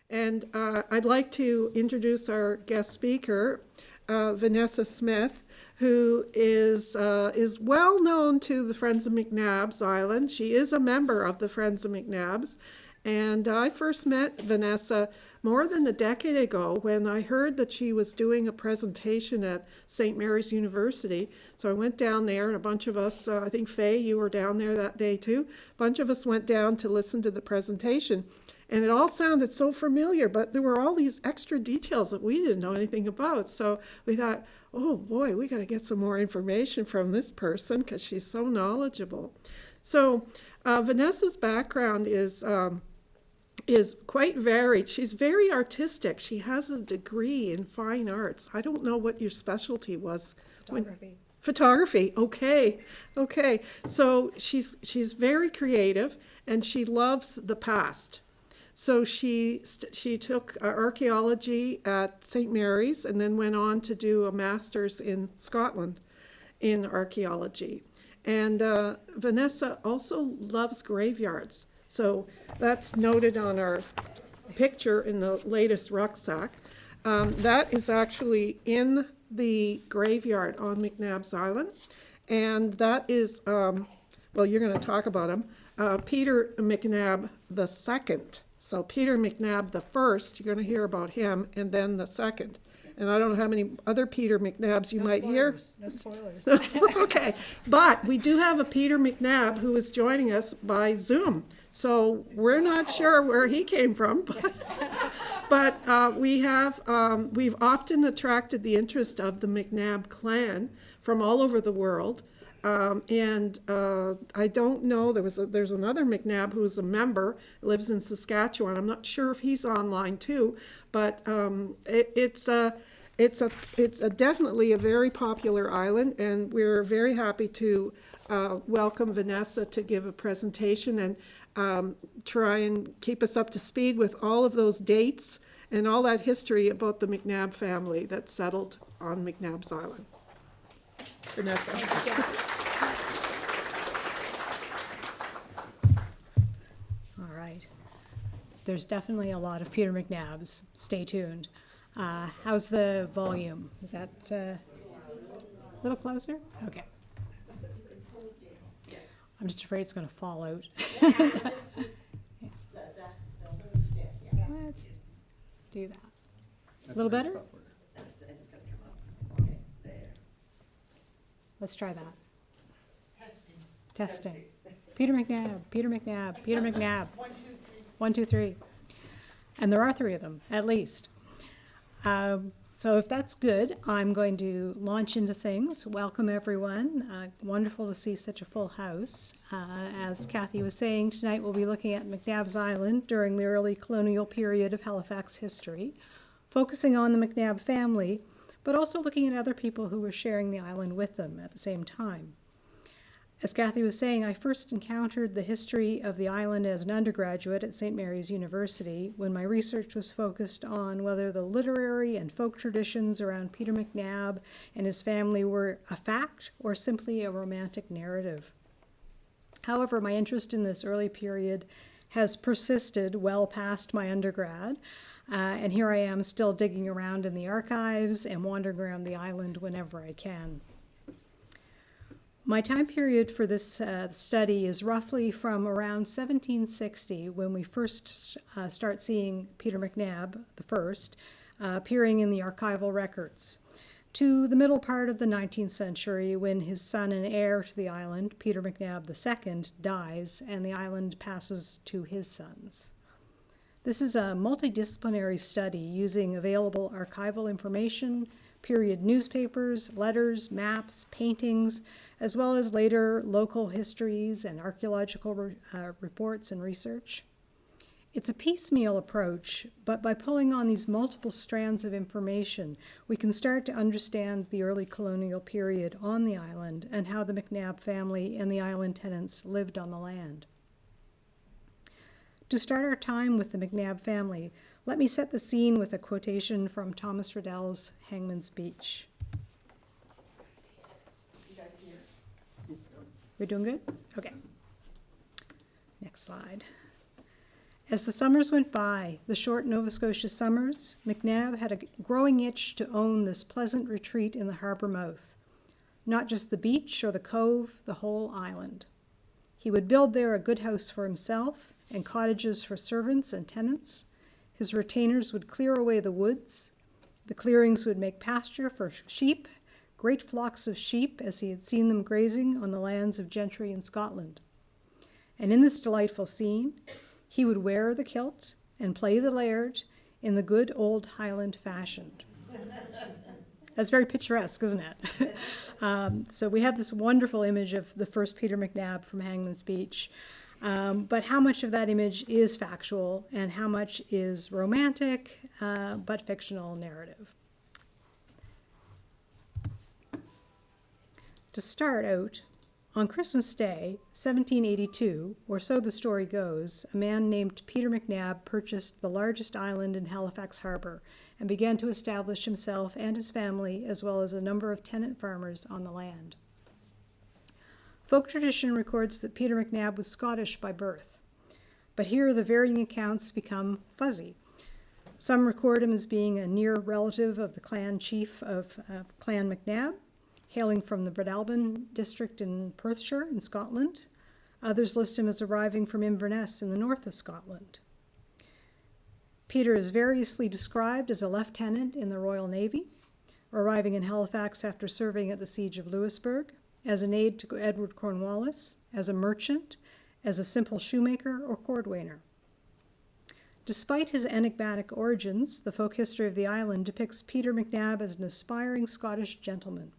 And I'd like to introduce our guest speaker, Vanessa Smith, who is well known to the Friends of McNabs Island. She is a member of the Friends of McNabs. And I first met Vanessa more than a decade ago when I heard that she was doing a presentation at St. Mary's University. So I went down there, and a bunch of us, I think Faye, you were down there that day too, a bunch of us went down to listen to the presentation. And it all sounded so familiar, but there were all these extra details that we didn't know anything about. So we thought, oh boy, we got to get some more information from this person because she's so knowledgeable. So Vanessa's background is quite varied. She's very artistic. She has a degree in fine arts. I don't know what your specialty was. Photography. Okay. So she's very creative, and she loves the past. So she took archaeology at St. Mary's and then went on to do a master's in Scotland in archaeology. And Vanessa also loves graveyards. So that's noted on our picture in the latest rucksack. That is actually in the graveyard on McNabs Island. And that is, well, you're going to talk about him, Peter McNab II. So Peter McNab the first, you're going to hear about him, and then the second. And I don't know how many other Peter McNabs you might hear. No spoilers. Okay, but we do have a Peter McNab who is joining us by Zoom. So we're not sure where he came from, but we've often attracted the interest of the McNab clan from all over the world. And I don't know, there's another McNab who's a member, lives in Saskatchewan. I'm not sure if he's online too, but it's definitely a very popular island, and we're very happy to welcome Vanessa to give a presentation and try and keep us up to speed with all of those dates and all that history about the McNab family that settled on McNabs Island. Vanessa. All right. There's definitely a lot of Peter McNabs. Stay tuned. How's the volume? Is that a little closer? Okay. I'm just afraid it's going to fall out. Let's do that. A little better? Let's try that. Testing. Peter McNab, Peter McNab, Peter McNab. 1, 2, 3. And there are 3 of them, at least. So if that's good, I'm going to launch into things. Welcome, everyone. Wonderful to see such a full house. As Kathy was saying, tonight we'll be looking at McNabs Island during the early colonial period of Halifax history, focusing on the McNab family, but also looking at other people who were sharing the island with them at the same time. As Kathy was saying, I first encountered the history of the island as an undergraduate at St. Mary's University when my research was focused on whether the literary and folk traditions around Peter McNab and his family were a fact or simply a romantic narrative. However, my interest in this early period has persisted well past my undergrad, and here I am still digging around in the archives and wandering around the island whenever I can. My time period for this study is roughly from around 1760, when we first start seeing Peter McNab the first appearing in the archival records, to the middle part of the 19th century, when his son and heir to the island, Peter McNab II, dies and the island passes to his sons. This is a multidisciplinary study using available archival information, period newspapers, letters, maps, paintings, as well as later local histories and archaeological reports and research. It's a piecemeal approach, but by pulling on these multiple strands of information, we can start to understand the early colonial period on the island and how the McNab family and the island tenants lived on the land. To start our time with the McNab family, let me set the scene with a quotation from Thomas Riddell's Hangman's Speech. We're doing good? Okay. Next slide. As the summers went by, the short Nova Scotia summers, McNab had a growing itch to own this pleasant retreat in the harbour mouth. Not just the beach or the cove, the whole island. He would build there a good house for himself and cottages for servants and tenants. His retainers would clear away the woods. The clearings would make pasture for sheep, great flocks of sheep as he had seen them grazing on the lands of gentry in Scotland. And in this delightful scene, he would wear the kilt and play the laird in the good old Highland fashion. That's very picturesque, isn't it? So we have this wonderful image of the first Peter McNab from Hangman's Beach. But how much of that image is factual and how much is romantic but fictional narrative? To start out, on Christmas Day, 1782, or so the story goes, a man named Peter McNab purchased the largest island in Halifax Harbour and began to establish himself and his family, as well as a number of tenant farmers on the land. Folk tradition records that Peter McNab was Scottish by birth, but here the varying accounts become fuzzy. Some record him as being a near relative of the clan chief of Clan McNab, hailing from the Breadalbane district in Perthshire in Scotland. Others list him as arriving from Inverness in the north of Scotland. Peter is variously described as a lieutenant in the Royal Navy, arriving in Halifax after serving at the siege of Louisbourg, as an aide to Edward Cornwallis, as a merchant, as a simple shoemaker or cordwainer. Despite his enigmatic origins, the folk history of the island depicts Peter McNab as an aspiring Scottish gentleman,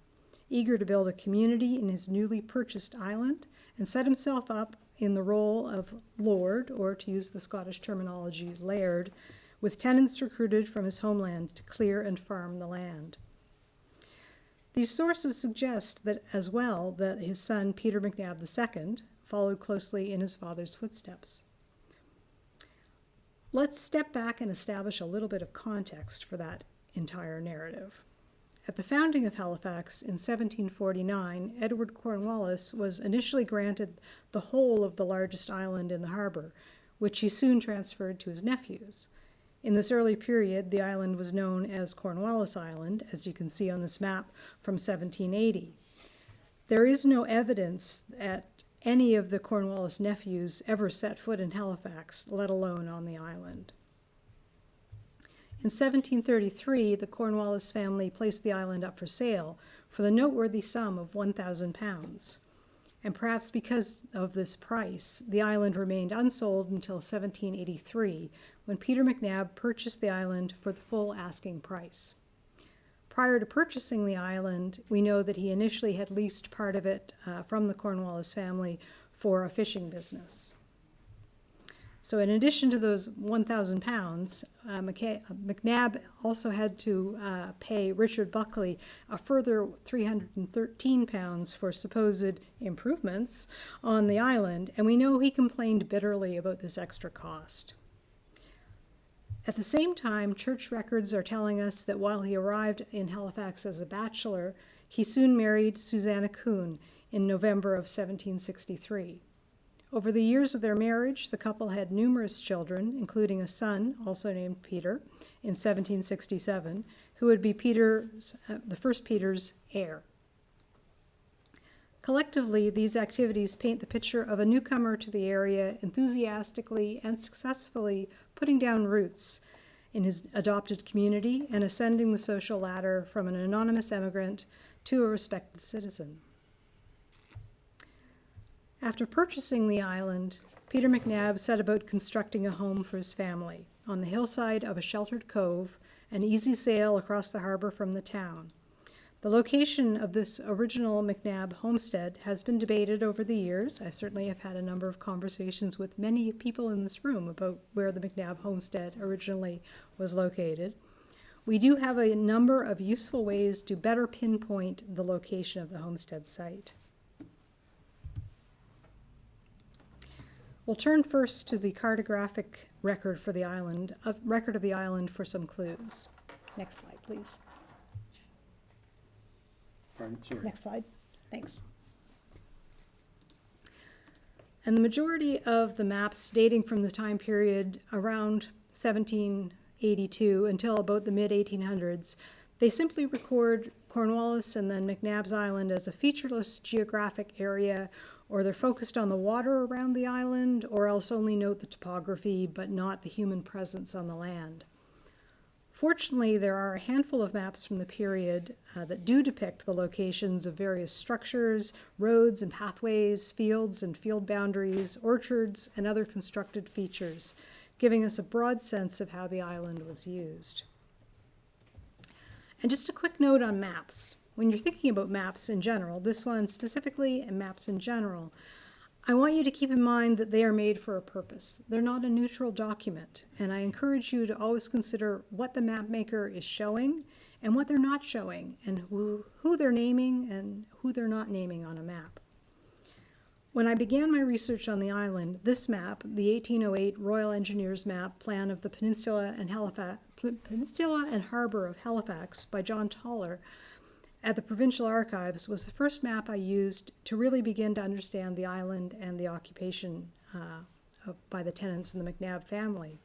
eager to build a community in his newly purchased island and set himself up in the role of lord, or to use the Scottish terminology, laird, with tenants recruited from his homeland to clear and farm the land. These sources suggest that as well that his son Peter McNab II followed closely in his father's footsteps. Let's step back and establish a little bit of context for that entire narrative. At the founding of Halifax in 1749, Edward Cornwallis was initially granted the whole of the largest island in the harbour, which he soon transferred to his nephews. In this early period, the island was known as Cornwallis Island, as you can see on this map from 1780. There is no evidence that any of the Cornwallis nephews ever set foot in Halifax, let alone on the island. In 1733, the Cornwallis family placed the island up for sale for the noteworthy sum of £1,000. And perhaps because of this price, the island remained unsold until 1783, when Peter McNab purchased the island for the full asking price. Prior to purchasing the island, we know that he initially had leased part of it from the Cornwallis family for a fishing business. So in addition to those £1,000, McNab also had to pay Richard Buckley a further £313 for supposed improvements on the island, and we know he complained bitterly about this extra cost. At the same time, church records are telling us that while he arrived in Halifax as a bachelor, he soon married Susanna Kuhn in November of 1763. Over the years of their marriage, the couple had numerous children, including a son, also named Peter, in 1767, who would be the first Peter's heir. Collectively, these activities paint the picture of a newcomer to the area enthusiastically and successfully putting down roots in his adopted community and ascending the social ladder from an anonymous emigrant to a respected citizen. After purchasing the island, Peter McNab set about constructing a home for his family on the hillside of a sheltered cove, an easy sail across the harbor from the town. The location of this original McNab homestead has been debated over the years. I certainly have had a number of conversations with many people in this room about where the McNab homestead originally was located. We do have a number of useful ways to better pinpoint the location of the homestead site. We'll turn first to the cartographic record for the island, record of the island for some clues. Next slide, please. Pardon, sorry. Next slide. Thanks. And the majority of the maps dating from the time period around 1782 until about the mid-1800s, they simply record Cornwallis and then McNabs Island as a featureless geographic area, or they're focused on the water around the island, or else only note the topography but not the human presence on the land. Fortunately, there are a handful of maps from the period that do depict the locations of various structures, roads and pathways, fields and field boundaries, orchards, and other constructed features, giving us a broad sense of how the island was used. And just a quick note on maps. When you're thinking about maps in general, this one specifically and maps in general, I want you to keep in mind that they are made for a purpose. They're not a neutral document, and I encourage you to always consider what the map maker is showing and what they're not showing, and who they're naming and who they're not naming on a map. When I began my research on the island, this map, the 1808 Royal Engineers map plan of the peninsula and harbor of Halifax by John Toller, at the Provincial Archives, was the first map I used to really begin to understand the island and the occupation by the Tenants and the McNab family.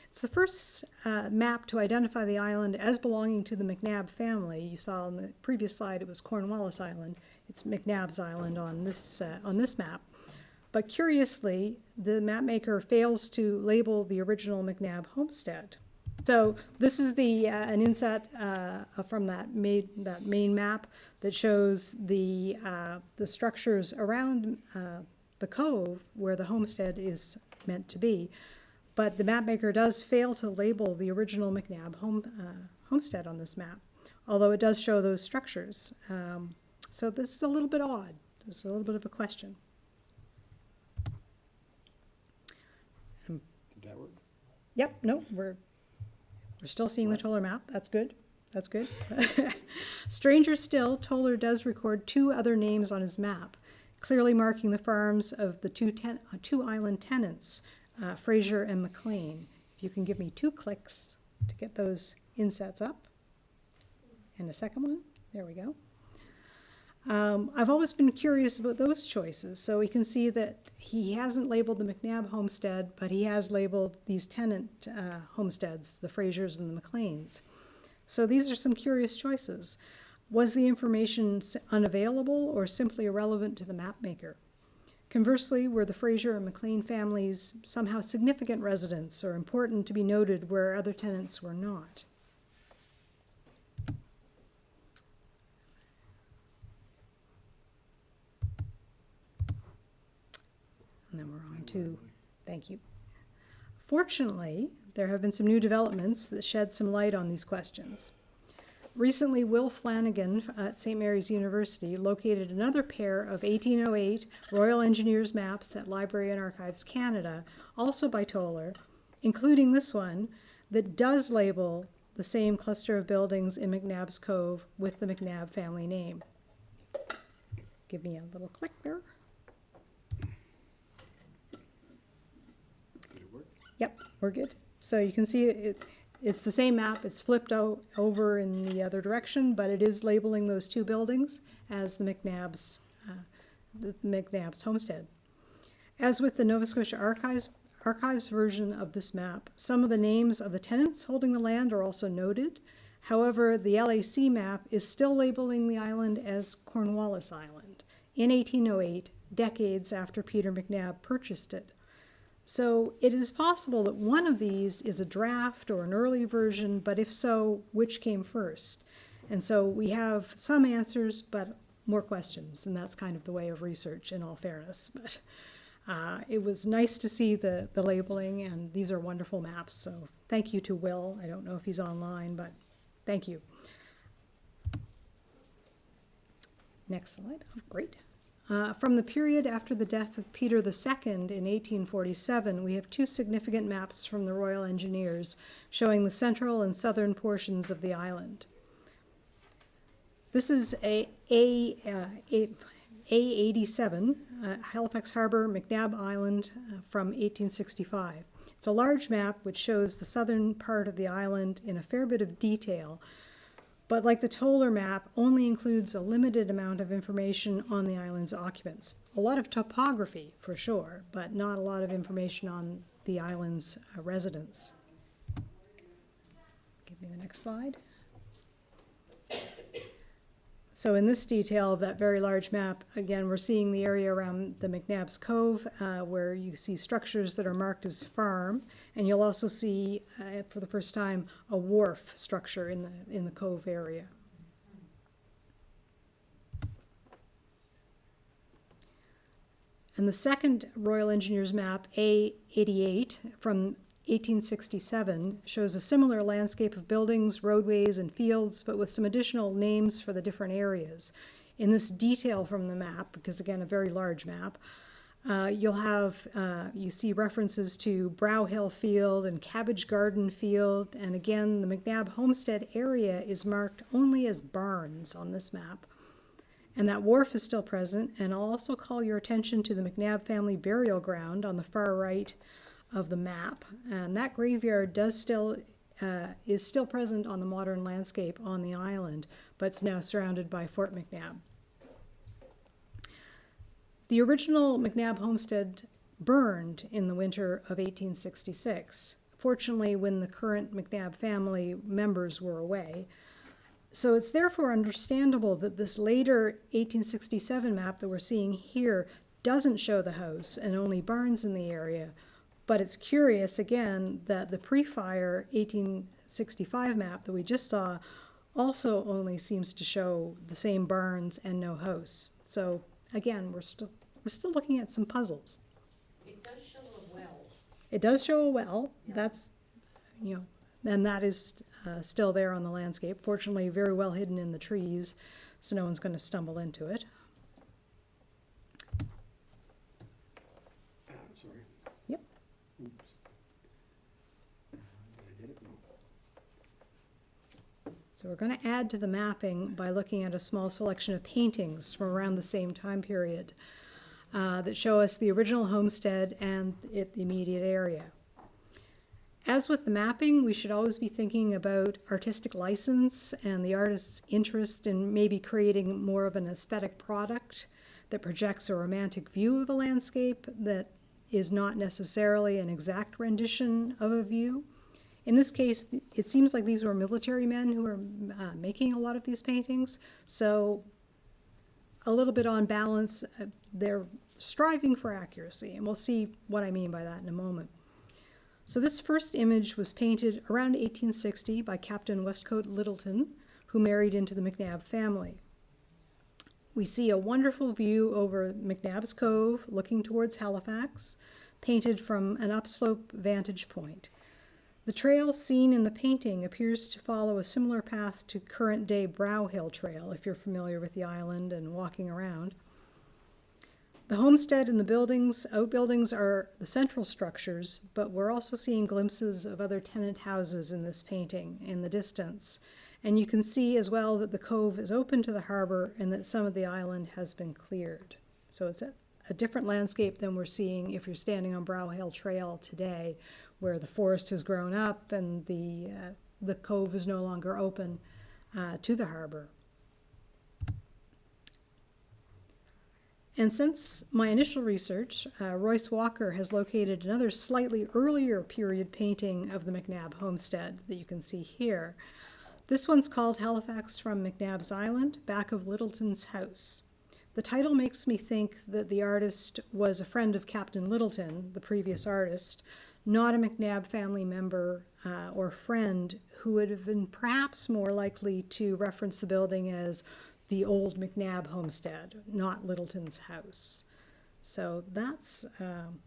It's the first map to identify the island as belonging to the McNab family. You saw on the previous slide it was Cornwallis Island. It's McNab's Island on this map. But curiously, the map maker fails to label the original McNab homestead. So this is an inset from that main map that shows the structures around the cove where the homestead is meant to be. But the map maker does fail to label the original McNab homestead on this map, although it does show those structures. So this is a little bit odd. This is a little bit of a question. Did that work? Yep, no, we're still seeing the Toller map. That's good. That's good. Stranger still, Toller does record two other names on his map, clearly marking the farms of the two island tenants, Fraser and McLean. If you can give me 2 clicks to get those insets up. And a second one. There we go. I've always been curious about those choices. So we can see that he hasn't labeled the McNab homestead, but he has labeled these tenant homesteads, the Frasers and the McLeans. So these are some curious choices. Was the information unavailable or simply irrelevant to the map maker? Conversely, were the Fraser and McLean families somehow significant residents or important to be noted where other tenants were not? And then we're on to, thank you. Fortunately, there have been some new developments that shed some light on these questions. Recently, Will Flanagan at St. Mary's University located another pair of 1808 Royal Engineers maps at Library and Archives Canada, also by Toller, including this one that does label the same cluster of buildings in McNab's Cove with the McNab family name. Give me a little click there. Did it work? Yep, we're good. So you can see it's the same map. It's flipped over in the other direction, but it is labeling those two buildings as the McNabs homestead. As with the Nova Scotia Archives version of this map, some of the names of the tenants holding the land are also noted. However, the LAC map is still labeling the island as Cornwallis Island in 1808, decades after Peter McNab purchased it. So it is possible that one of these is a draft or an early version, but if so, which came first? And so we have some answers, but more questions, and that's kind of the way of research in all fairness. But it was nice to see the labeling, and these are wonderful maps, so thank you to Will. I don't know if he's online, but thank you. Next slide. Oh, great. From the period after the death of Peter II in 1847, we have two significant maps from the Royal Engineers showing the central and southern portions of the island. This is A87, Halifax Harbor, McNab Island from 1865. It's a large map which shows the southern part of the island in a fair bit of detail, but like the Toller map, only includes a limited amount of information on the island's occupants. A lot of topography, for sure, but not a lot of information on the island's residents. Give me the next slide. So in this detail of that very large map, again, we're seeing the area around the McNabs Cove, where you see structures that are marked as farm, and you'll also see, for the first time, a wharf structure in the cove area. And the second Royal Engineers map, A88, from 1867, shows a similar landscape of buildings, roadways, and fields, but with some additional names for the different areas. In this detail from the map, because again, a very large map, you see references to Brow Hill Field and Cabbage Garden Field, and again, the McNab homestead area is marked only as barns on this map. And that wharf is still present, and I'll also call your attention to the McNab family burial ground on the far right of the map, and that graveyard is still present on the modern landscape on the island, but it's now surrounded by Fort McNab. The original McNab homestead burned in the winter of 1866, fortunately when the current McNab family members were away. So it's therefore understandable that this later 1867 map that we're seeing here doesn't show the house and only barns in the area. But it's curious, again, that the pre-fire 1865 map that we just saw also only seems to show the same barns and no house. So again, we're still looking at some puzzles. It does show a well. It does show a well. Yeah. That's, and that is still there on the landscape. Fortunately, very well hidden in the trees, so no one's going to stumble into it. Sorry. Yep. Oops. Did I get it? No. So we're going to add to the mapping by looking at a small selection of paintings from around the same time period that show us the original homestead and the immediate area. As with the mapping, we should always be thinking about artistic license and the artist's interest in maybe creating more of an aesthetic product that projects a romantic view of a landscape that is not necessarily an exact rendition of a view. In this case, it seems like these were military men who were making a lot of these paintings, so a little bit on balance, they're striving for accuracy, and we'll see what I mean by that in a moment. So this first image was painted around 1860 by Captain Westcote Littleton, who married into the McNab family. We see a wonderful view over McNab's Cove, looking towards Halifax, painted from an upslope vantage point. The trail seen in the painting appears to follow a similar path to current-day Brow Hill Trail, if you're familiar with the island and walking around. The homestead and the outbuildings are the central structures, but we're also seeing glimpses of other tenant houses in this painting in the distance. And you can see as well that the cove is open to the harbor and that some of the island has been cleared. So it's a different landscape than we're seeing if you're standing on Brow Hill Trail today, where the forest has grown up and the cove is no longer open to the harbor. And since my initial research, Royce Walker has located another slightly earlier period painting of the McNab homestead that you can see here. This one's called Halifax from McNab's Island, back of Littleton's house. The title makes me think that the artist was a friend of Captain Littleton, the previous artist, not a McNab family member or friend who would have been perhaps more likely to reference the building as the old McNab homestead, not Littleton's house. So that's an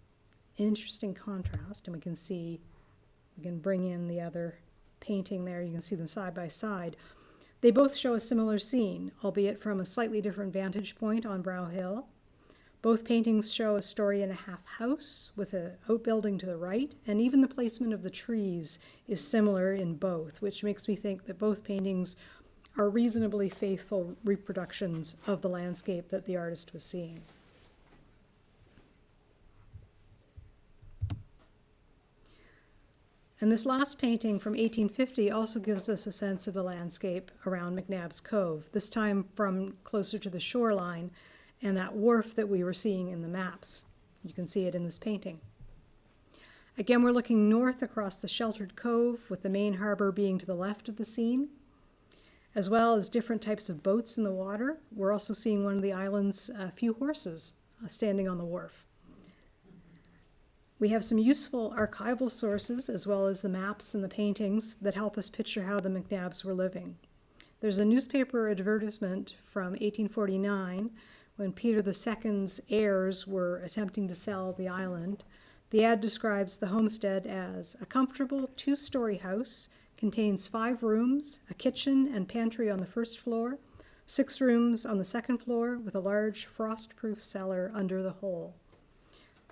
interesting contrast, and we can bring in the other painting there. You can see them side by side. They both show a similar scene, albeit from a slightly different vantage point on Brow Hill. Both paintings show a story-and-a-half house with an outbuilding to the right, and even the placement of the trees is similar in both, which makes me think that both paintings are reasonably faithful reproductions of the landscape that the artist was seeing. And this last painting from 1850 also gives us a sense of the landscape around McNab's Cove, this time from closer to the shoreline and that wharf that we were seeing in the maps. You can see it in this painting. Again, we're looking north across the sheltered cove, with the main harbor being to the left of the scene, as well as different types of boats in the water. We're also seeing one of the island's few horses standing on the wharf. We have some useful archival sources, as well as the maps and the paintings that help us picture how the McNabs were living. There's a newspaper advertisement from 1849 when Peter II's heirs were attempting to sell the island. The ad describes the homestead as a comfortable 2-story house, contains 5 rooms, a kitchen and pantry on the first floor, 6 rooms on the second floor with a large frost-proof cellar under the whole.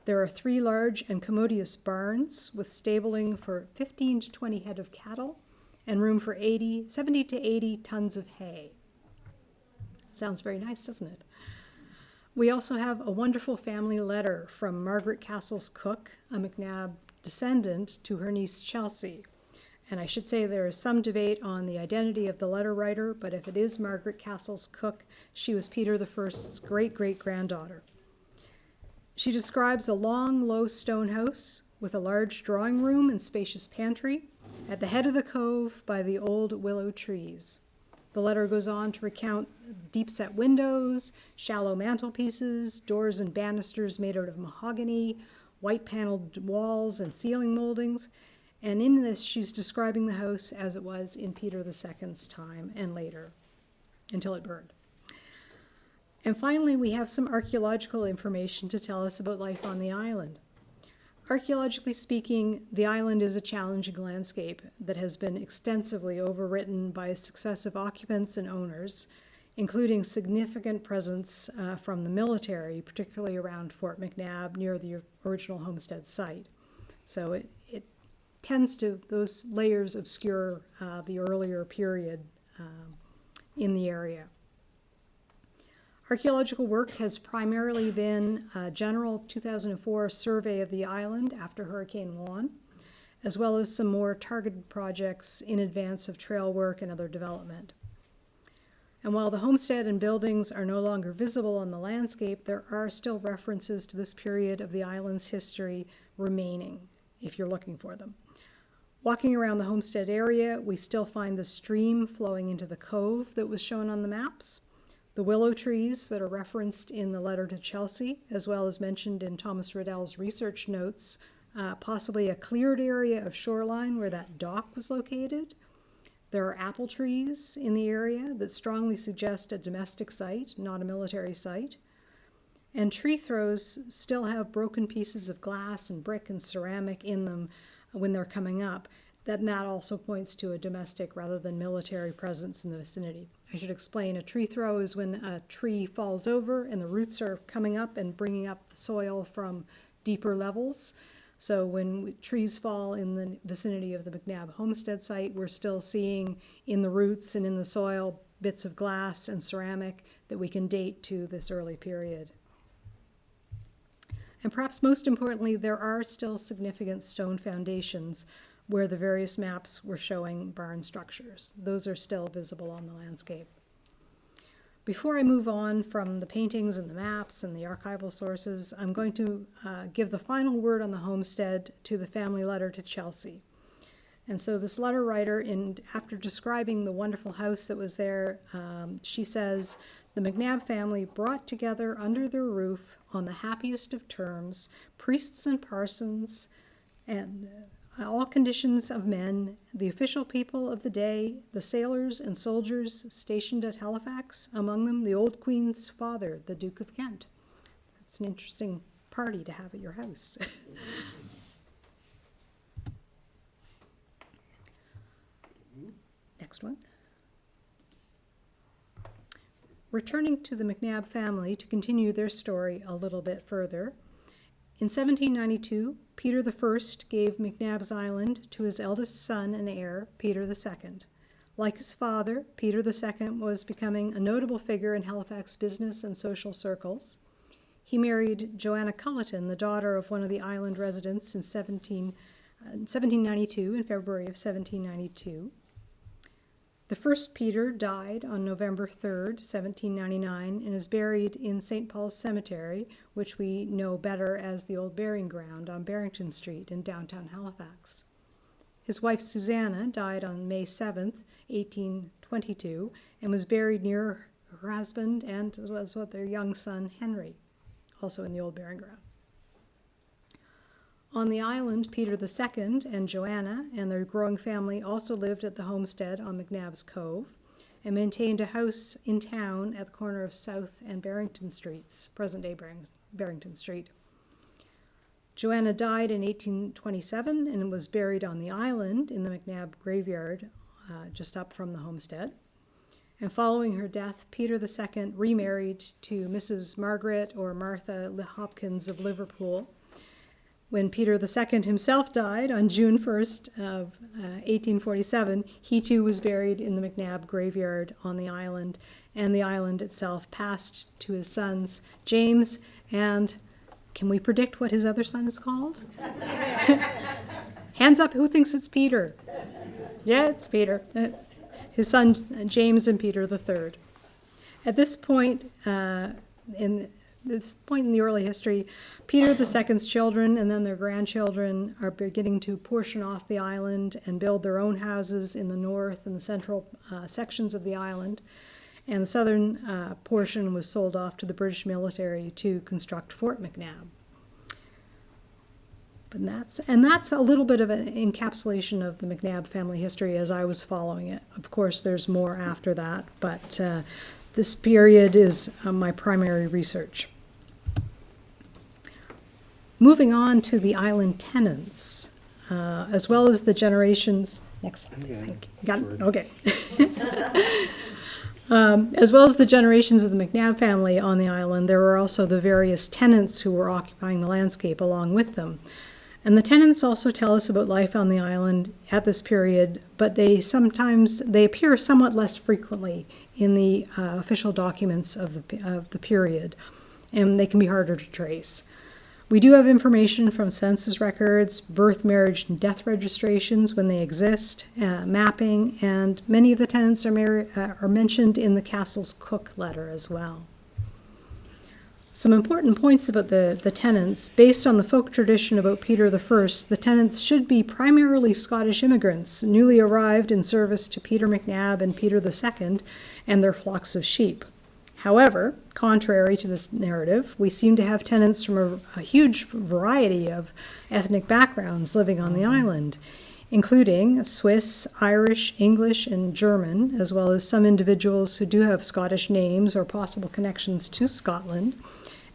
There are 3 large and commodious barns with stabling for 15 to 20 head of cattle and room for 70 to 80 tons of hay. Sounds very nice, doesn't it? We also have a wonderful family letter from Margaret Castle's cook, a McNab descendant, to her niece Chelsea. And I should say there is some debate on the identity of the letter writer, but if it is Margaret Castle's cook, she was Peter I's great-great-granddaughter. She describes a long, low stone house with a large drawing room and spacious pantry at the head of the cove by the old willow trees. The letter goes on to recount deep-set windows, shallow mantelpieces, doors and banisters made out of mahogany, white-paneled walls and ceiling moldings, and in this she's describing the house as it was in Peter II's time and later, until it burned. And finally, we have some archaeological information to tell us about life on the island. Archaeologically speaking, the island is a challenging landscape that has been extensively overwritten by successive occupants and owners, including significant presence from the military, particularly around Fort McNab near the original homestead site. So it tends to, those layers obscure the earlier period in the area. Archaeological work has primarily been a general 2004 survey of the island after Hurricane Juan, as well as some more targeted projects in advance of trail work and other development. And while the homestead and buildings are no longer visible on the landscape, there are still references to this period of the island's history remaining, if you're looking for them. Walking around the homestead area, we still find the stream flowing into the cove that was shown on the maps, the willow trees that are referenced in the letter to Chelsea, as well as mentioned in Thomas Riddell's research notes, possibly a cleared area of shoreline where that dock was located. There are apple trees in the area that strongly suggest a domestic site, not a military site. And tree throws still have broken pieces of glass and brick and ceramic in them when they're coming up. That also points to a domestic rather than military presence in the vicinity. I should explain, a tree throw is when a tree falls over and the roots are coming up and bringing up the soil from deeper levels. So when trees fall in the vicinity of the McNab homestead site, we're still seeing in the roots and in the soil bits of glass and ceramic that we can date to this early period. And perhaps most importantly, there are still significant stone foundations where the various maps were showing barn structures. Those are still visible on the landscape. Before I move on from the paintings and the maps and the archival sources, I'm going to give the final word on the homestead to the family letter to Chelsea. And so this letter writer, after describing the wonderful house that was there, she says, "The McNab family brought together under their roof on the happiest of terms priests and parsons and all conditions of men, the official people of the day, the sailors and soldiers stationed at Halifax, among them the old Queen's father, the Duke of Kent." That's an interesting party to have at your house. Next one. Returning to the McNab family to continue their story a little bit further, in 1792, Peter I gave McNab's Island to his eldest son and heir, Peter II. Like his father, Peter II was becoming a notable figure in Halifax business and social circles. He married Joanna Culleton, the daughter of one of the island residents, in 17 1792, in February of 1792. The first Peter died on November 3rd, 1799, and is buried in St. Paul's Cemetery, which we know better as the Old Burying Ground on Barrington Street in downtown Halifax. His wife Susanna died on May 7th, 1822, and was buried near her husband and as well their young son Henry, also in the Old Burying Ground. On the island, Peter II and Joanna and their growing family also lived at the homestead on McNab's Cove and maintained a house in town at the corner of South and Barrington Streets, present-day Barrington Street. Joanna died in 1827 and was buried on the island in the McNab graveyard just up from the homestead. And following her death, Peter II remarried to Mrs. Margaret or Martha Hopkins of Liverpool. When Peter II himself died on June 1st of 1847, he too was buried in the McNab graveyard on the island, and the island itself passed to his sons, James, and can we predict what his other son is called? Hands up, who thinks it's Peter? Yeah, it's Peter. His sons, James and Peter III. At this point in the early history, Peter II's children and then their grandchildren are beginning to portion off the island and build their own houses in the north and the central sections of the island. And the southern portion was sold off to the British military to construct Fort McNab. But that's a little bit of an encapsulation of the McNab family history as I was following it. Of course, there's more after that, but this period is my primary research. Moving on to the island tenants, as well as the generations. Next slide, please. Thank you. Got it? Okay. As well as the generations of the McNab family on the island, there were also the various tenants who were occupying the landscape along with them. And the tenants also tell us about life on the island at this period, but they appear somewhat less frequently in the official documents of the period, and they can be harder to trace. We do have information from census records, birth, marriage, and death registrations when they exist, mapping, and many of the tenants are mentioned in the castle's cook letter as well. Some important points about the tenants. Based on the folk tradition about Peter I, the tenants should be primarily Scottish immigrants, newly arrived in service to Peter McNab and Peter II and their flocks of sheep. However, contrary to this narrative, we seem to have tenants from a huge variety of ethnic backgrounds living on the island, including Swiss, Irish, English, and German, as well as some individuals who do have Scottish names or possible connections to Scotland.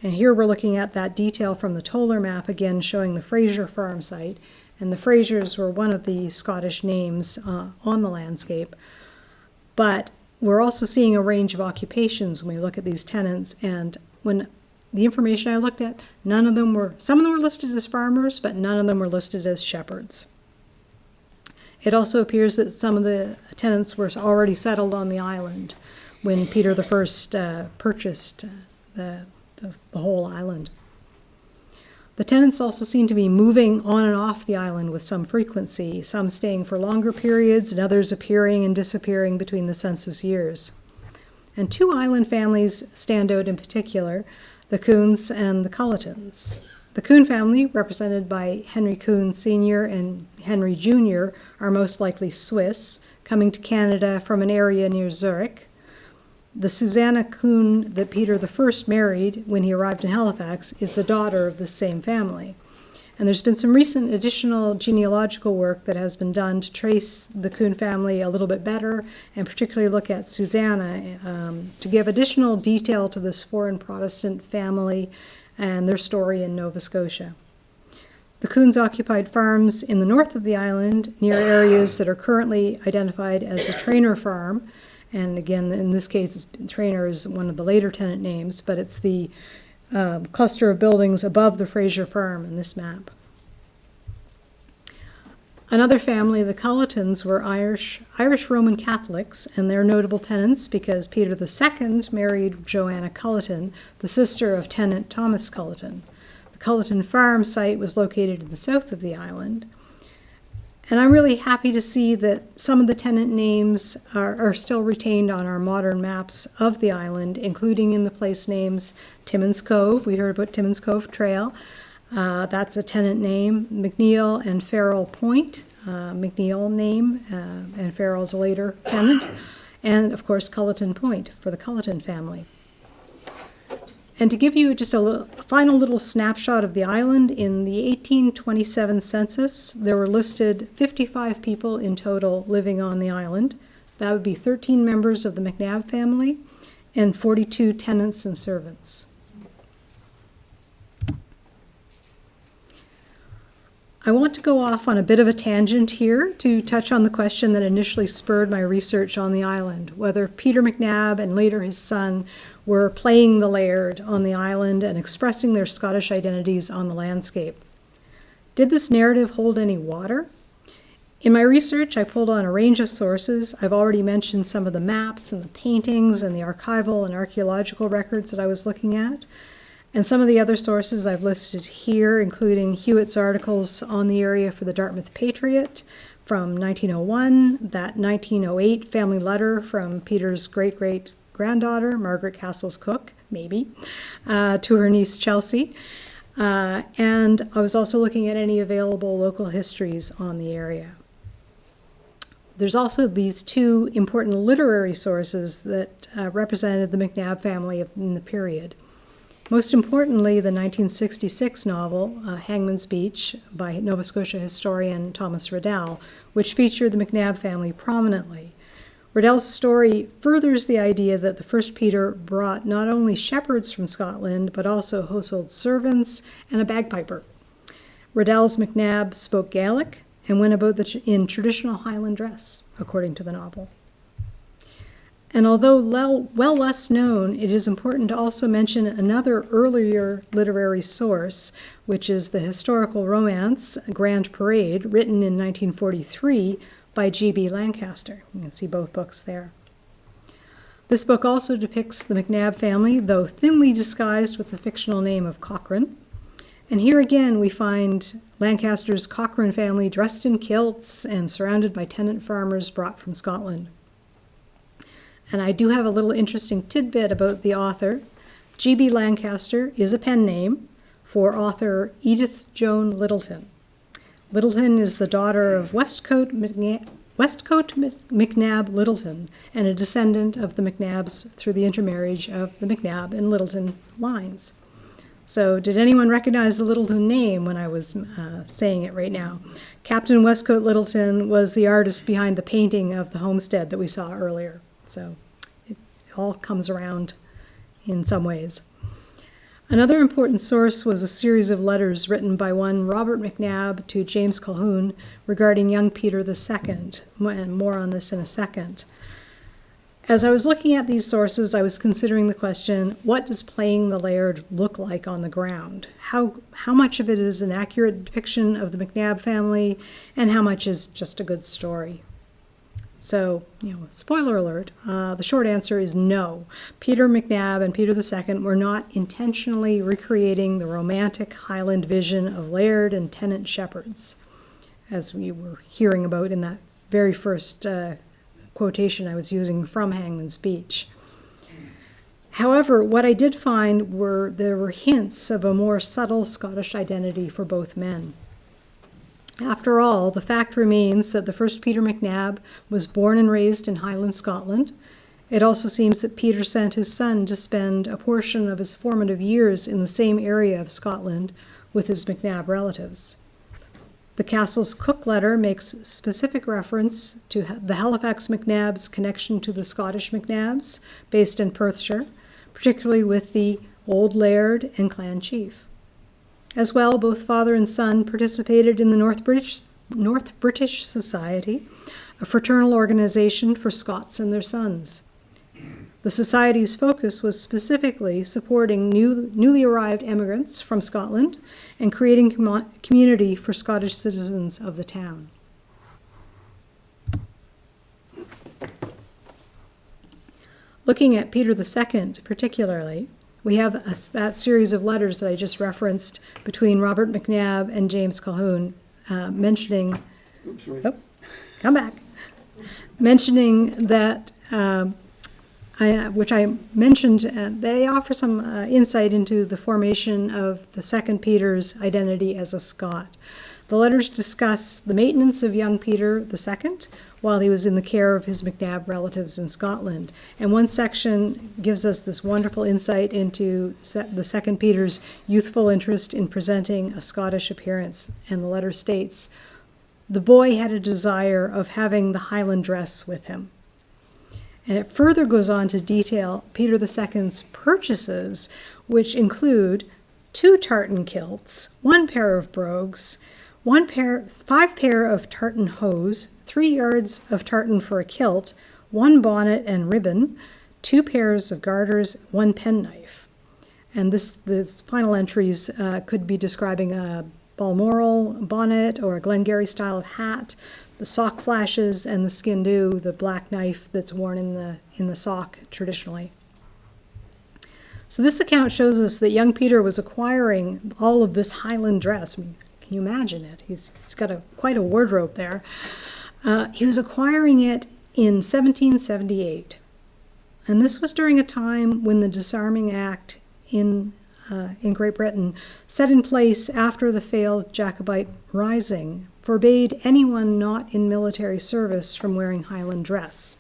And here we're looking at that detail from the Toller map, again showing the Fraser farm site. And the Frasers were one of the Scottish names on the landscape. But we're also seeing a range of occupations when we look at these tenants. And when the information I looked at, some of them were listed as farmers, but none of them were listed as shepherds. It also appears that some of the tenants were already settled on the island when Peter I purchased the whole island. The tenants also seem to be moving on and off the island with some frequency, some staying for longer periods and others appearing and disappearing between the census years. And two island families stand out in particular, the Coons and the Culletons. The Coon family, represented by Henry Coon Sr. and Henry Jr., are most likely Swiss, coming to Canada from an area near Zurich. The Susanna Coon that Peter I married when he arrived in Halifax is the daughter of the same family. And there's been some recent additional genealogical work that has been done to trace the Coon family a little bit better, and particularly look at Susanna to give additional detail to this foreign Protestant family and their story in Nova Scotia. The Coons occupied farms in the north of the island near areas that are currently identified as the Trainer Farm. And again, in this case, Trainer is one of the later tenant names, but it's the cluster of buildings above the Fraser Farm in this map. Another family, the Culletons, were Irish Roman Catholics, and they're notable tenants because Peter II married Joanna Culleton, the sister of tenant Thomas Culleton. The Culleton farm site was located in the south of the island. And I'm really happy to see that some of the tenant names are still retained on our modern maps of the island, including in the place names Timmins Cove. We heard about Timmins Cove Trail. That's a tenant name. McNeil and Farrell Point, McNeil name, and Farrell's a later tenant. And of course, Culleton Point for the Culleton family. And to give you just a final little snapshot of the island, in the 1827 census, there were listed 55 people in total living on the island. That would be 13 members of the McNab family and 42 tenants and servants. I want to go off on a bit of a tangent here to touch on the question that initially spurred my research on the island, whether Peter McNab and later his son were playing the laird on the island and expressing their Scottish identities on the landscape. Did this narrative hold any water? In my research, I pulled on a range of sources. I've already mentioned some of the maps and the paintings and the archival and archaeological records that I was looking at. And some of the other sources I've listed here, including Hewitt's articles on the area for the Dartmouth Patriot from 1901, that 1908 family letter from Peter's great-great-granddaughter, Margaret Castles Cook, maybe, to her niece Chelsea. And I was also looking at any available local histories on the area. There's also these two important literary sources that represented the McNab family in the period. Most importantly, the 1966 novel, Hangman's Beach, by Nova Scotia historian Thomas Riddell, which featured the McNab family prominently. Riddell's story furthers the idea that the first Peter brought not only shepherds from Scotland, but also household servants and a bagpiper. Riddell's McNab spoke Gaelic and went about in traditional Highland dress, according to the novel. And although well less known, it is important to also mention another earlier literary source, which is the historical romance Grand Parade, written in 1943 by G.B. Lancaster. You can see both books there. This book also depicts the McNab family, though thinly disguised with the fictional name of Cochrane. And here again we find Lancaster's Cochrane family dressed in kilts and surrounded by tenant farmers brought from Scotland. And I do have a little interesting tidbit about the author. G.B. Lancaster is a pen name for author Edith Joan Littleton. Littleton is the daughter of Westcote McNab Littleton and a descendant of the McNabs through the intermarriage of the McNab and Littleton lines. So did anyone recognize the Littleton name when I was saying it right now? Captain Westcote Littleton was the artist behind the painting of the homestead that we saw earlier. So it all comes around in some ways. Another important source was a series of letters written by one Robert McNab to James Colquhoun regarding young Peter II, and more on this in a second. As I was looking at these sources, I was considering the question, what does playing the laird look like on the ground? How much of it is an accurate depiction of the McNab family, and how much is just a good story? So, spoiler alert, the short answer is no. Peter McNab and Peter II were not intentionally recreating the romantic Highland vision of laird and tenant shepherds, as we were hearing about in that very first quotation I was using from Hangman's Beach. However, what I did find there were hints of a more subtle Scottish identity for both men. After all, the fact remains that the first Peter McNab was born and raised in Highland Scotland. It also seems that Peter sent his son to spend a portion of his formative years in the same area of Scotland with his McNab relatives. The Castles Cook letter makes specific reference to the Halifax McNabs' connection to the Scottish McNabs, based in Perthshire, particularly with the Old Laird and Clan Chief. As well, both father and son participated in the North British Society, a fraternal organization for Scots and their sons. The Society's focus was specifically supporting newly arrived immigrants from Scotland and creating community for Scottish citizens of the town. Looking at Peter II particularly, we have that series of letters that I just referenced between Robert McNab and James Colquhoun mentioning Oops, sorry. Oh, come back. Mentioning that, which I mentioned, they offer some insight into the formation of the second Peter's identity as a Scot. The letters discuss the maintenance of young Peter II while he was in the care of his McNab relatives in Scotland. And one section gives us this wonderful insight into the second Peter's youthful interest in presenting a Scottish appearance. And the letter states, "The boy had a desire of having the Highland dress with him." And it further goes on to detail Peter II's purchases, which include 2 tartan kilts, 1 pair of brogues, 5 pair of tartan hose, 3 yards of tartan for a kilt, 1 bonnet and ribbon, 2 pairs of garters, 1 penknife. And this final entries could be describing a Balmoral bonnet or a Glengarry style of hat, the sock flashes, and the skindoo, the black knife that's worn in the sock traditionally. So this account shows us that young Peter was acquiring all of this Highland dress. I mean, can you imagine it? He's got quite a wardrobe there. He was acquiring it in 1778. And this was during a time when the Disarming Act in Great Britain, set in place after the failed Jacobite Rising, forbade anyone not in military service from wearing Highland dress.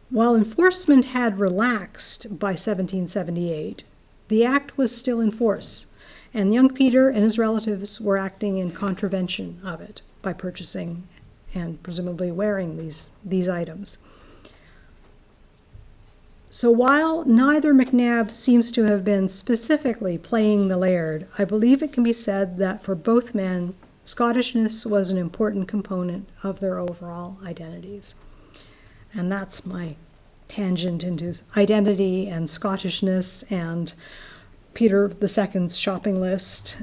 While enforcement had relaxed by 1778, the act was still in force, and young Peter and his relatives were acting in contravention of it by purchasing and presumably wearing these items. So while neither McNab seems to have been specifically playing the laird, I believe it can be said that for both men, Scottishness was an important component of their overall identities. And that's my tangent into identity and Scottishness and Peter II's shopping list.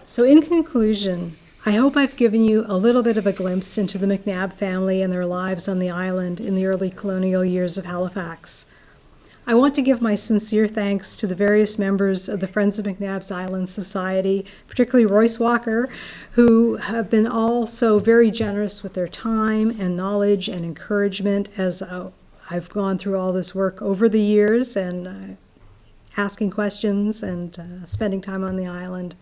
So in conclusion, I hope I've given you a little bit of a glimpse into the McNab family and their lives on the island in the early colonial years of Halifax. I want to give my sincere thanks to the various members of the Friends of McNab's Island Society, particularly Royce Walker, who have been all so very generous with their time and knowledge and encouragement as I've gone through all this work over the years and asking questions and spending time on the island.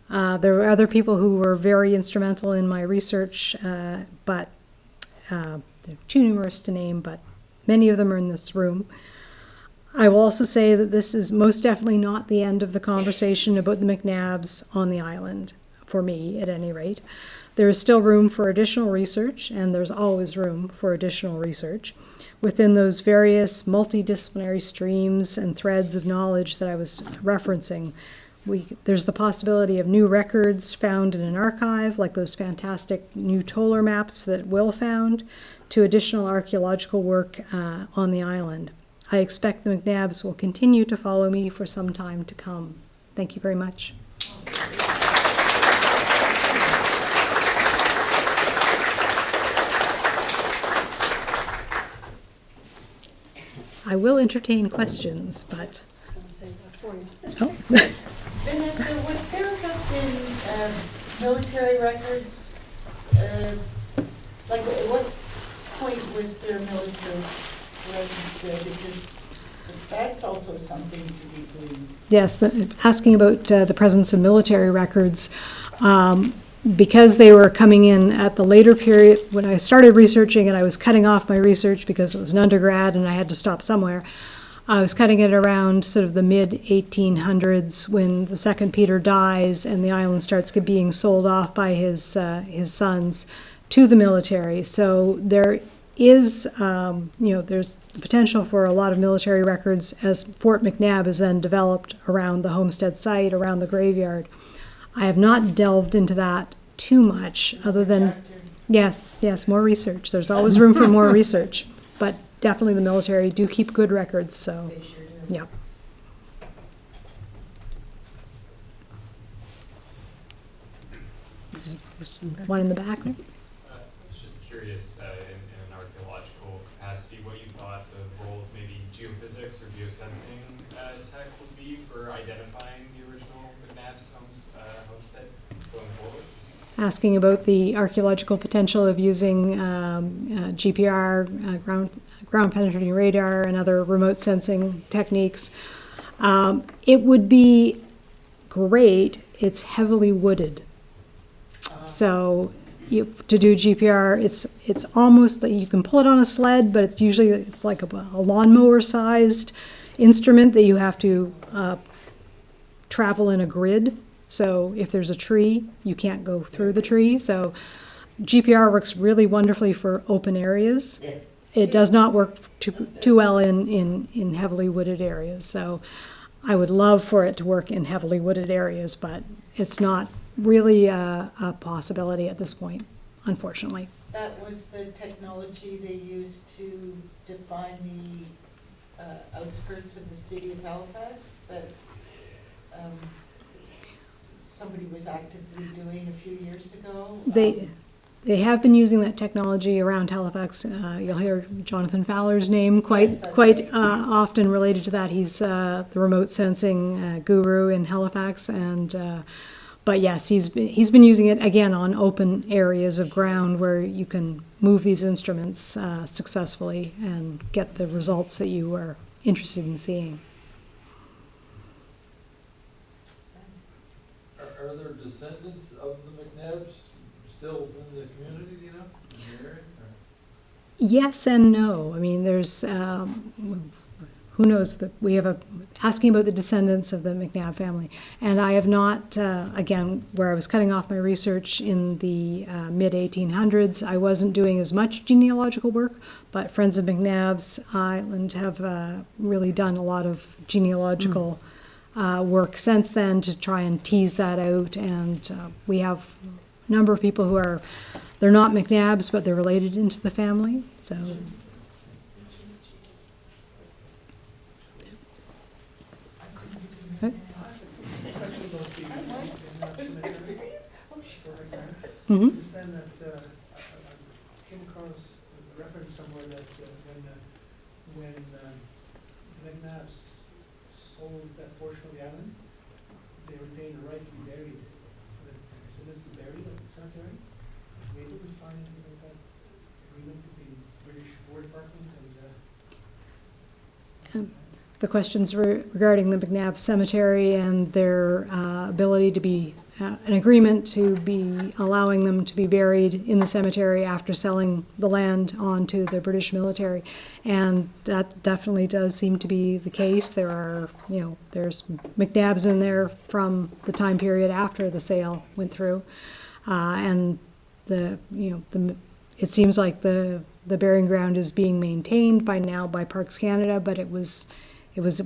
There were other people who were very instrumental in my research, but they're too numerous to name, but many of them are in this room. I will also say that this is most definitely not the end of the conversation about the McNabs on the island, for me at any rate. There is still room for additional research, and there's always room for additional research within those various multidisciplinary streams and threads of knowledge that I was referencing. There's the possibility of new records found in an archive, like those fantastic new Toller maps that Will found, to additional archaeological work on the island. I expect the McNabs will continue to follow me for some time to come. Thank you very much. I will entertain questions, but... Oh. Vanessa, would there have been military records, like at what point was there military records there? Because that's also something to be gleaned. Yes, asking about the presence of military records. Because they were coming in at the later period, when I started researching and I was cutting off my research because it was an undergrad and I had to stop somewhere, I was cutting it around sort of the mid-1800s when the second Peter dies and the island starts being sold off by his sons to the military. So there is, there's the potential for a lot of military records as Fort McNab is then developed around the homestead site, around the graveyard. I have not delved into that too much, other than, yes, more research. There's always room for more research, but definitely the military do keep good records, so, They sure do. yeah. One in the back there? I was just curious, in an archaeological capacity what you thought the role of maybe geophysics or geosensing tech would be for identifying the original McNabs homestead going forward? Asking about the archaeological potential of using GPR, ground penetrating radar, and other remote sensing techniques. It would be great. It's heavily wooded. So to do GPR, it's almost that you can pull it on a sled, but it's like a lawnmower sized instrument that you have to travel in a grid. So if there's a tree, you can't go through the tree. So GPR works really wonderfully for open areas. It does not work too well in heavily wooded areas. So I would love for it to work in heavily wooded areas, but it's not really a possibility at this point, unfortunately. That was the technology they used to define the outskirts of the city of Halifax that somebody was actively doing a few years ago. They have been using that technology around Halifax. You'll hear Jonathan Fowler's name quite often related to that. He's the remote sensing guru in Halifax, and but yes, he's been using it again on open areas of ground where you can move these instruments successfully and get the results that you are interested in seeing. Are there descendants of the McNabs still in the community, do you know, in the area? Yes and no. I mean, there's who knows that we have asking about the descendants of the McNab family, and I have not again where I was cutting off my research in the mid 1800s. I wasn't doing as much genealogical work, but Friends of McNabs Island have really done a lot of genealogical work since then to try and tease that out, and we have a number of people who are, they're not McNabs, but they're related into the family, so. Mm-hmm. Understand that I came across a reference somewhere that when McNabs sold that portion of the island, they retained the right to be buried, for the descendants to be buried at the cemetery. Were you able to find anything like that agreement between British War Department and The questions regarding the McNab Cemetery and their ability to be, an agreement to be allowing them to be buried in the cemetery after selling the land on to the British military. And that definitely does seem to be the case. There are, there's McNabs in there from the time period after the sale went through. And it seems like the burying ground is being maintained by Parks Canada, but it was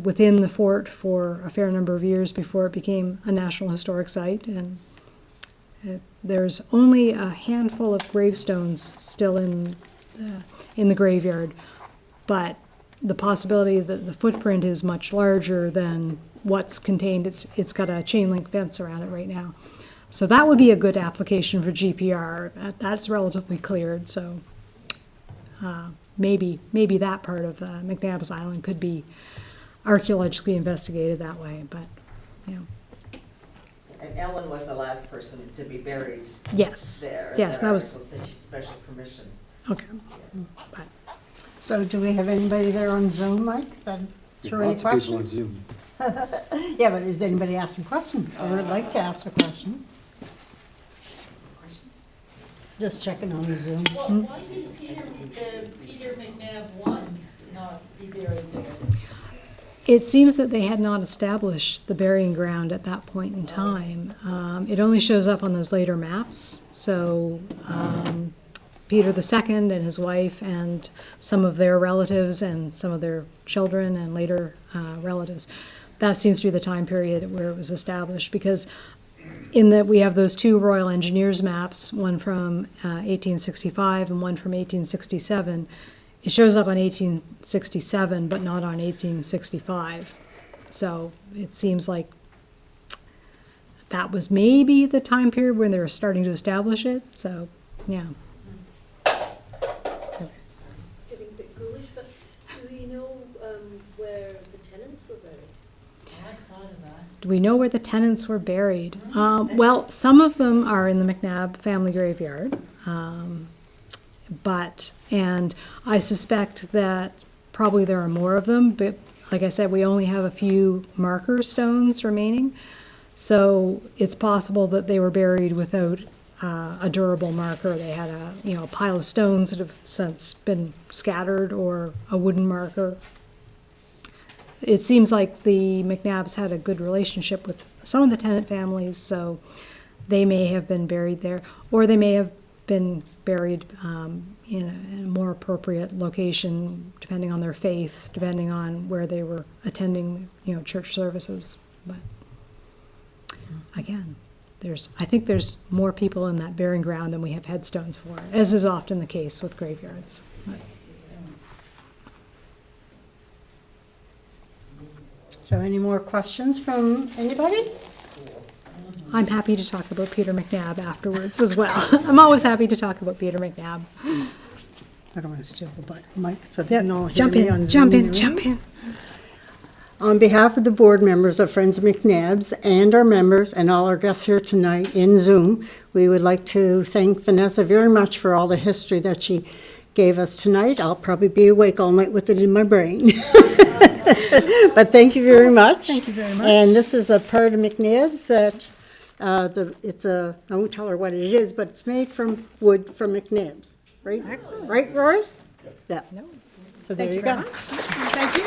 within the fort for a fair number of years before it became a National Historic Site, and there's only a handful of gravestones still in the graveyard, but the possibility that the footprint is much larger than what's contained. It's got a chain link fence around it right now, so that would be a good application for GPR. That's relatively cleared, so maybe that part of McNabs Island could be archaeologically investigated that way, but, And Ellen was the last person to be buried yes. there. Yes, that was, article said she had special permission. okay. But So do we have anybody there on Zoom, Mike, that throw any lots of people on questions? Zoom? Yeah, but is anybody asking questions or would like to ask a question? Questions? Just checking on the Zoom. Why did Peter McNab 1 not be buried there? it seems that they had not established the burying ground at that point in time. It only shows up on those later maps, so Peter II and his wife and some of their relatives and some of their children and later relatives. That seems to be the time period where it was established, because in that we have those two Royal Engineers maps, one from 1865 and one from 1867. It shows up on 1867, but not on 1865. So it seems like that was maybe the time period when they were starting to establish it. So, yeah. Getting a bit gooey. Do we know where the tenants were buried? Well, some of them are in the McNab family graveyard. And I suspect that probably there are more of them, but like I said, we only have a few marker stones remaining. So it's possible that they were buried without a durable marker. They had a pile of stones that have since been scattered, or a wooden marker. It seems like the McNabs had a good relationship with some of the tenant families, so they may have been buried there, or they may have been buried in a more appropriate location, depending on their faith, depending on where they were attending, church services. But again, I think there's more people in that burying ground than we have headstones for, as is often the case with graveyards. So any more questions from anybody? I'm happy to talk about Peter McNab afterwards as well. I'm always happy to talk about Peter McNab. I don't want to steal the mic so they can all hear Jump me on in, Zoom. jump in. On behalf of the board members of Friends of McNabs and our members and all our guests here tonight in Zoom, we would like to thank Vanessa very much for all the history that she gave us tonight. I'll probably be awake all night with it in my brain. But thank you very much. Thank you very much. And this is a part of McNabs that I won't tell her what it is, but it's made from wood from McNabs, right? Excellent. Right, Royce? Yeah. No. So there Thank you very go. much. Thank you.